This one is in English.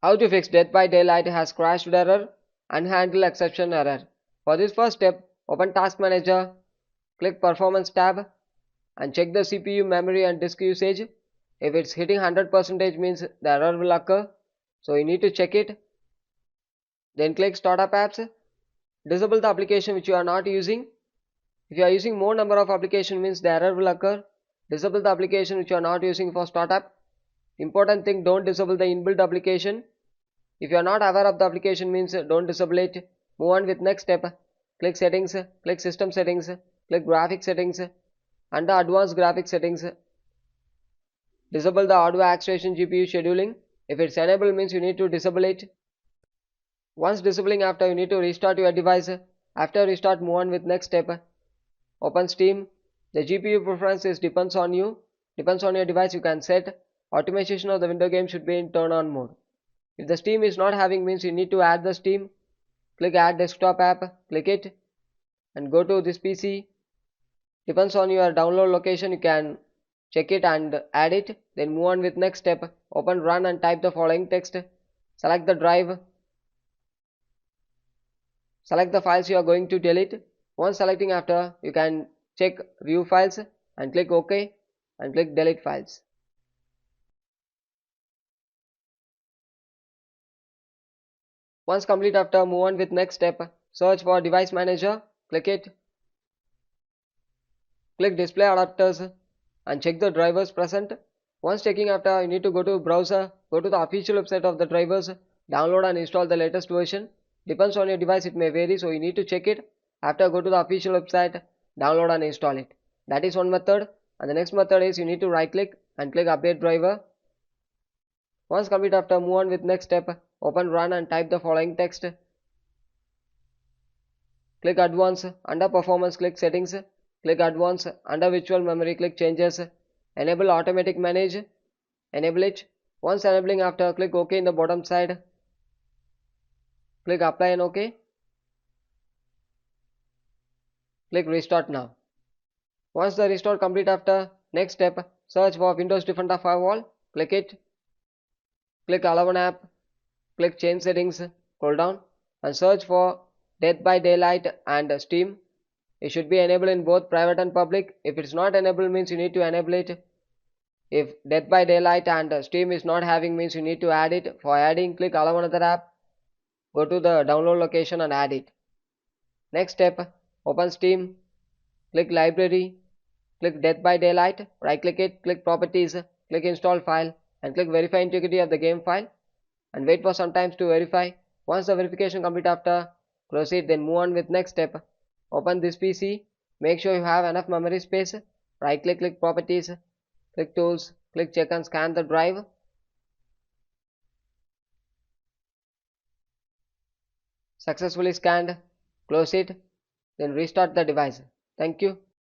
How to fix Death by Daylight has crashed error, unhandled exception error. For this first step, open Task Manager, click Performance tab and check the CPU, memory and disk usage. If it's hitting 100% means the error will occur. So you need to check it. Then click Startup Apps. Disable the application which you are not using. If you are using more number of application means the error will occur. Disable the application which you are not using for startup. Important thing, don't disable the inbuilt application. If you are not aware of the application means don't disable it. Move on with next step. Click settings, click system settings, click graphic settings. Under advanced graphic settings, disable the audio acceleration GPU scheduling. If it's enabled means you need to disable it. Once disabling, after you need to restart your device. After restart, move on with next step. Open Steam. The GPU preferences depends on you. Depends on your device. You can set automation of the window game should be in turn on mode. If the Steam is not having means you need to add the Steam. Click add desktop app. Click it and go to this PC. Depends on your download location, you can check it and add it. Then move on with next step. Open run and type the following text. Select the drive. Select the files you are going to delete. Once selecting, after you can check view files and click OK and click delete files. Once complete, after move on with next step. Search for device manager. Click it. Click display adapters and check the drivers present. Once checking, after you need to go to browser, go to the official website of the drivers, download and install the latest version. Depends on your device, it may vary, so you need to check it. After, go to the official website, download and install it. That is one method. And the next method is you need to right click and click update driver. Once complete, after move on with next step. Open run and type the following text. Click advanced. Under performance, click settings. Click advanced. Under virtual memory, click changes. Enable automatic manage. Enable it. Once enabling, after click OK in the bottom side. Click apply and OK. Click restart now. Once the restore complete, after next step, search for Windows Defender Firewall. Click it. Click allow an app. Click change settings. Scroll down and search for Death by Daylight and Steam. It should be enabled in both private and public. If it's not enabled means you need to enable it. If Death by Daylight and Steam is not having means you need to add it. For adding, click allow another app. Go to the download location and add it. Next step, open Steam. Click library. Click Death by Daylight. Right click it. Click properties. Click install file and click verify integrity of the game file. And wait for some time to verify. Once the verification complete, after close it, then move on with next step. Open this PC. Make sure you have enough memory space. Right click, click properties. Click tools. Click check and scan the drive. Successfully scanned. Close it. Then restart the device. Thank you.